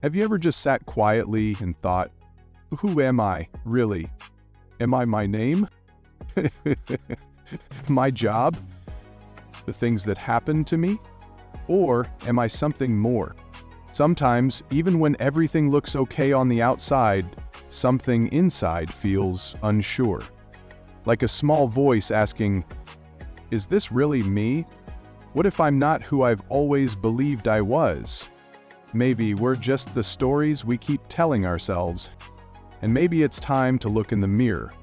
Have you ever just sat quietly and thought, who am I, really? Am I my name? My job? The things that happen to me? Or am I something more? Sometimes, even when everything looks okay on the outside, something inside feels unsure. Like a small voice asking, is this really me? What if I'm not who I've always believed I was? Maybe we're just the stories we keep telling ourselves. And maybe it's time to look in the mirror.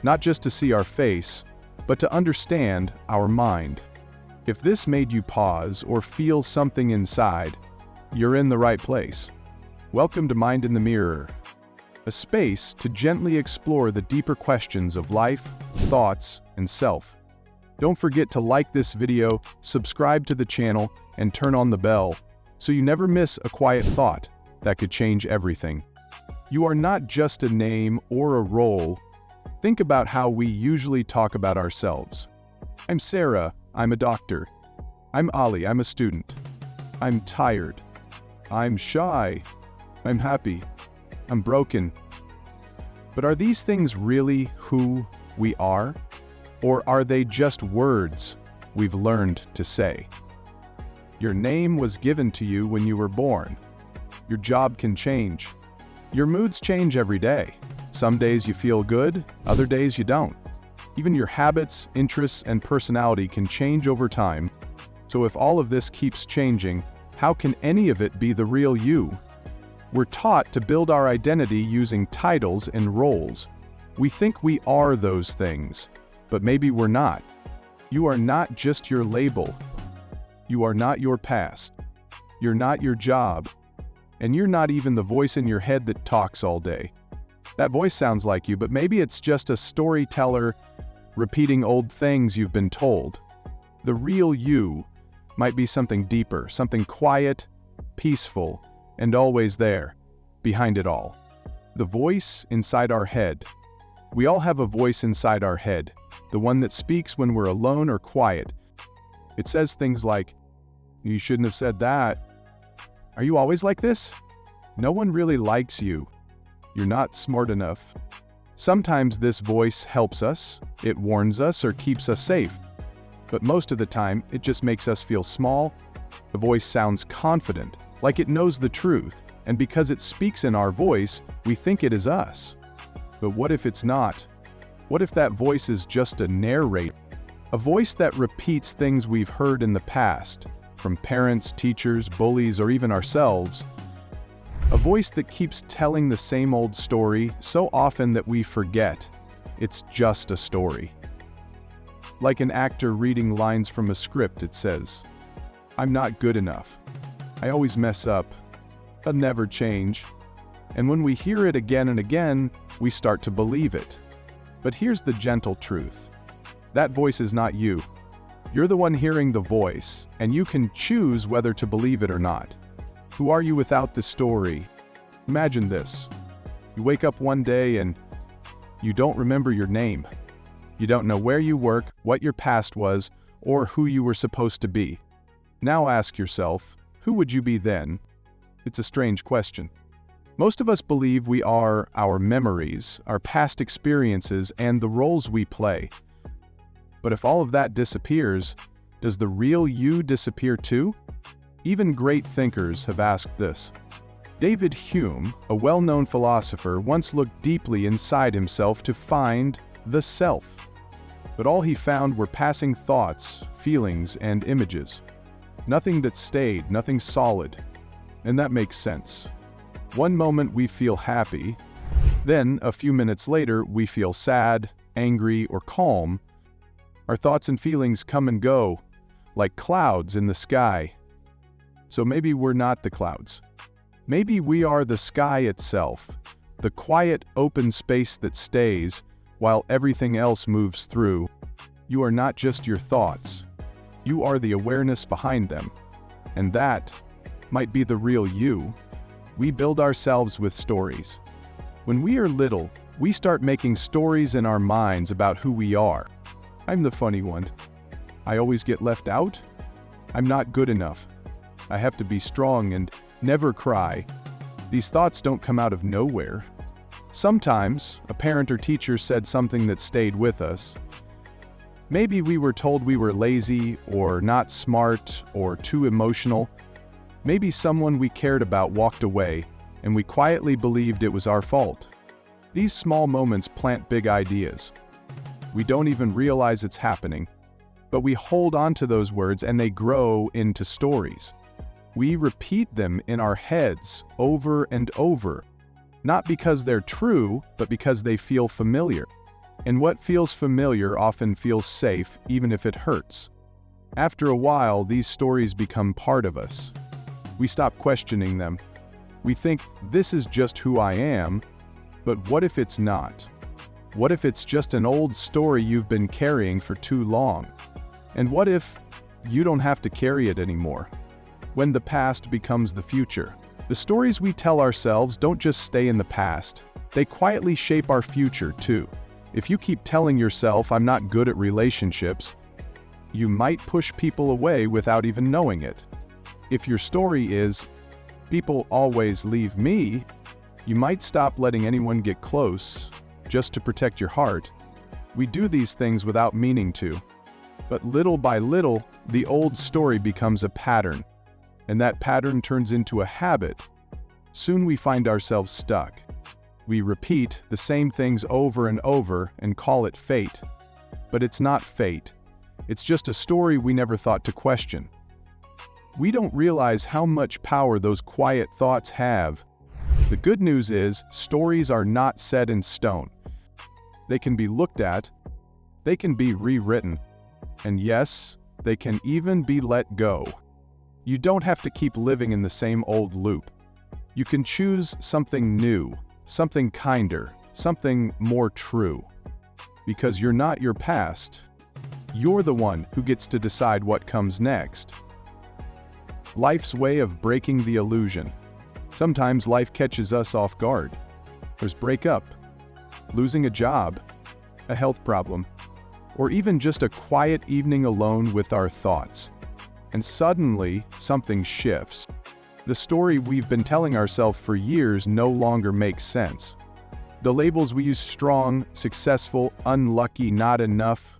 Not just to see our face, but to understand our mind. If this made you pause or feel something inside, you're in the right place. Welcome to Mind in the Mirror, a space to gently explore the deeper questions of life, thoughts, and self. Don't forget to like this video, subscribe to the channel, and turn on the bell, so you never miss a quiet thought that could change everything. You are not just a name or a role. Think about how we usually talk about ourselves. I'm Sarah, I'm a doctor. I'm Ali, I'm a student. I'm tired. I'm shy. I'm happy. I'm broken. But are these things really who we are? Or are they just words we've learned to say? Your name was given to you when you were born. Your job can change. Your moods change every day. Some days you feel good, other days you don't. Even your habits, interests, and personality can change over time. So if all of this keeps changing, how can any of it be the real you? We're taught to build our identity using titles and roles. We think we are those things, but maybe we're not. You are not just your label. You are not your past. You're not your job. And you're not even the voice in your head that talks all day. That voice sounds like you, but maybe it's just a storyteller repeating old things you've been told. The real you might be something deeper, something quiet, peaceful, and always there, behind it all. The voice inside our head. We all have a voice inside our head, the one that speaks when we're alone or quiet. It says things like, you shouldn't have said that. Are you always like this? No one really likes you. You're not smart enough. Sometimes this voice helps us, it warns us or keeps us safe. But most of the time, it just makes us feel small. The voice sounds confident, like it knows the truth, and because it speaks in our voice, we think it is us. But what if it's not? What if that voice is just a narrator? A voice that repeats things we've heard in the past, from parents, teachers, bullies, or even ourselves. A voice that keeps telling the same old story so often that we forget it's just a story. Like an actor reading lines from a script, it says, I'm not good enough. I always mess up. I'll never change. And when we hear it again and again, we start to believe it. But here's the gentle truth. That voice is not you. You're the one hearing the voice, and you can choose whether to believe it or not. Who are you without the story? Imagine this. You wake up one day and you don't remember your name. You don't know where you work, what your past was, or who you were supposed to be. Now ask yourself, who would you be then? It's a strange question. Most of us believe we are our memories, our past experiences, and the roles we play. But if all of that disappears, does the real you disappear too? Even great thinkers have asked this. David Hume, a well-known philosopher, once looked deeply inside himself to find the self. But all he found were passing thoughts, feelings, and images. Nothing that stayed, nothing solid. And that makes sense. One moment we feel happy, then a few minutes later we feel sad, angry, or calm. Our thoughts and feelings come and go, like clouds in the sky. So maybe we're not the clouds. Maybe we are the sky itself, the quiet, open space that stays while everything else moves through. You are not just your thoughts. You are the awareness behind them. And that might be the real you. We build ourselves with stories. When we are little, we start making stories in our minds about who we are. I'm the funny one. I always get left out. I'm not good enough. I have to be strong and never cry. These thoughts don't come out of nowhere. Sometimes, a parent or teacher said something that stayed with us. Maybe we were told we were lazy, or not smart, or too emotional. Maybe someone we cared about walked away, and we quietly believed it was our fault. These small moments plant big ideas. We don't even realize it's happening, but we hold on to those words and they grow into stories. We repeat them in our heads over and over, not because they're true, but because they feel familiar. And what feels familiar often feels safe, even if it hurts. After a while, these stories become part of us. We stop questioning them. We think, this is just who I am, but what if it's not? What if it's just an old story you've been carrying for too long? And what if you don't have to carry it anymore? When the past becomes the future. The stories we tell ourselves don't just stay in the past, they quietly shape our future too. If you keep telling yourself, I'm not good at relationships, you might push people away without even knowing it. If your story is, people always leave me, you might stop letting anyone get close, just to protect your heart. We do these things without meaning to. But little by little, the old story becomes a pattern, and that pattern turns into a habit. Soon we find ourselves stuck. We repeat the same things over and over and call it fate. But it's not fate. It's just a story we never thought to question. We don't realize how much power those quiet thoughts have. The good news is, stories are not set in stone. They can be looked at, they can be rewritten, and yes, they can even be let go. You don't have to keep living in the same old loop. You can choose something new, something kinder, something more true. Because you're not your past. You're the one who gets to decide what comes next. Life's way of breaking the illusion. Sometimes life catches us off guard. There's breakup, losing a job, a health problem, or even just a quiet evening alone with our thoughts. And suddenly, something shifts. The story we've been telling ourselves for years no longer makes sense. The labels we use, strong, successful, unlucky, not enough,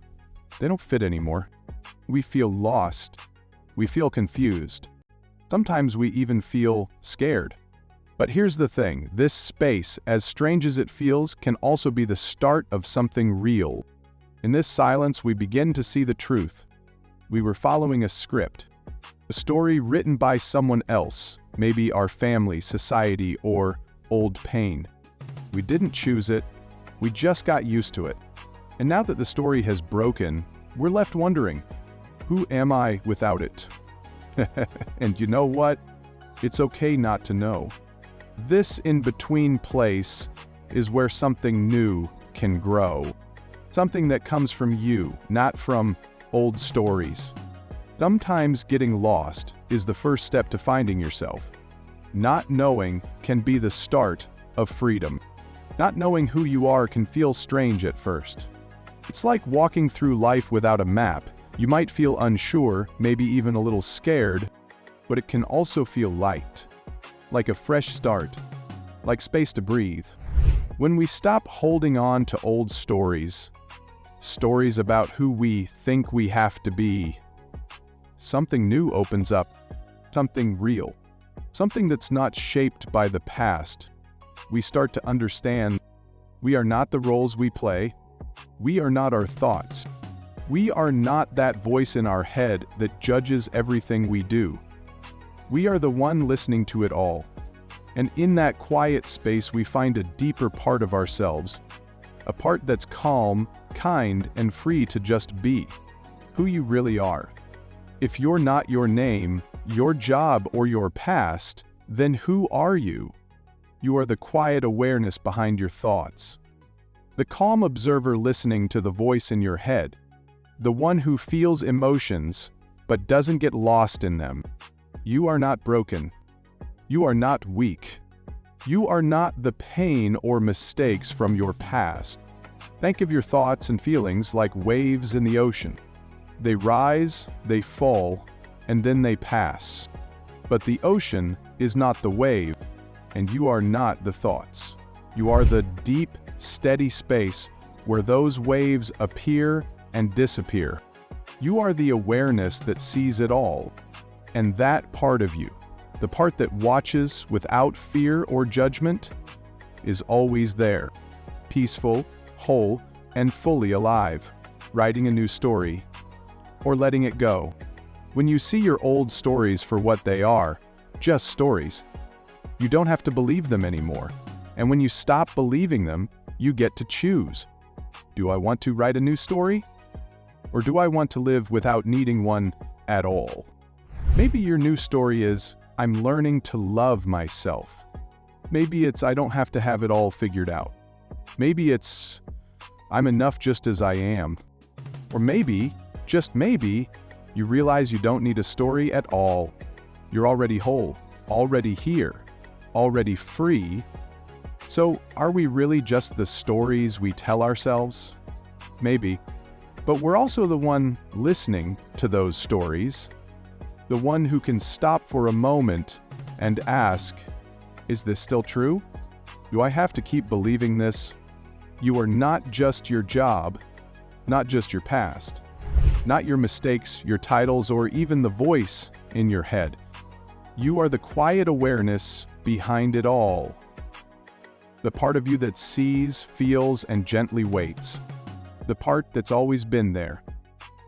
they don't fit anymore. We feel lost. We feel confused. Sometimes we even feel scared. But here's the thing, this space, as strange as it feels, can also be the start of something real. In this silence, we begin to see the truth. We were following a script, a story written by someone else, maybe our family, society, or old pain. We didn't choose it, we just got used to it. And now that the story has broken, we're left wondering, who am I without it? And you know what? It's okay not to know. This in-between place is where something new can grow. Something that comes from you, not from old stories. Sometimes getting lost is the first step to finding yourself. Not knowing can be the start of freedom. Not knowing who you are can feel strange at first. It's like walking through life without a map. You might feel unsure, maybe even a little scared, but it can also feel light. Like a fresh start, like space to breathe. When we stop holding on to old stories, stories about who we think we have to be, something new opens up, something real, something that's not shaped by the past. We start to understand we are not the roles we play, we are not our thoughts, we are not that voice in our head that judges everything we do. We are the one listening to it all. And in that quiet space, we find a deeper part of ourselves, a part that's calm, kind, and free to just be who you really are. If you're not your name, your job, or your past, then who are you? You are the quiet awareness behind your thoughts. The calm observer listening to the voice in your head. The one who feels emotions, but doesn't get lost in them. You are not broken. You are not weak. You are not the pain or mistakes from your past. Think of your thoughts and feelings like waves in the ocean. They rise, they fall, and then they pass. But the ocean is not the wave. And you are not the thoughts. You are the deep, steady space where those waves appear and disappear. You are the awareness that sees it all. And that part of you, the part that watches without fear or judgment, is always there, peaceful, whole, and fully alive, writing a new story, or letting it go. When you see your old stories for what they are, just stories, you don't have to believe them anymore. And when you stop believing them, you get to choose. Do I want to write a new story? Or do I want to live without needing one at all? Maybe your new story is, I'm learning to love myself. Maybe it's, I don't have to have it all figured out. Maybe it's, I'm enough just as I am. Or maybe, just maybe, you realize you don't need a story at all. You're already whole, already here, already free. So, are we really just the stories we tell ourselves? Maybe. But we're also the one listening to those stories. The one who can stop for a moment and ask, is this still true? Do I have to keep believing this? You are not just your job, not just your past, not your mistakes, your titles, or even the voice in your head. You are the quiet awareness behind it all. The part of you that sees, feels, and gently waits. The part that's always been there.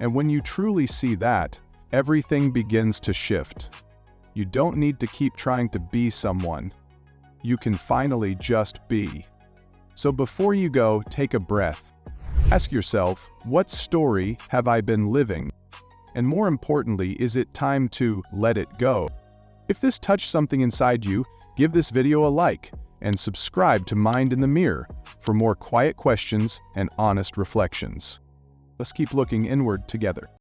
And when you truly see that, everything begins to shift. You don't need to keep trying to be someone. You can finally just be. So before you go, take a breath. Ask yourself, what story have I been living? And more importantly, is it time to let it go? If this touched something inside you, give this video a like and subscribe to Mind in the Mirror for more quiet questions and honest reflections. Let's keep looking inward together.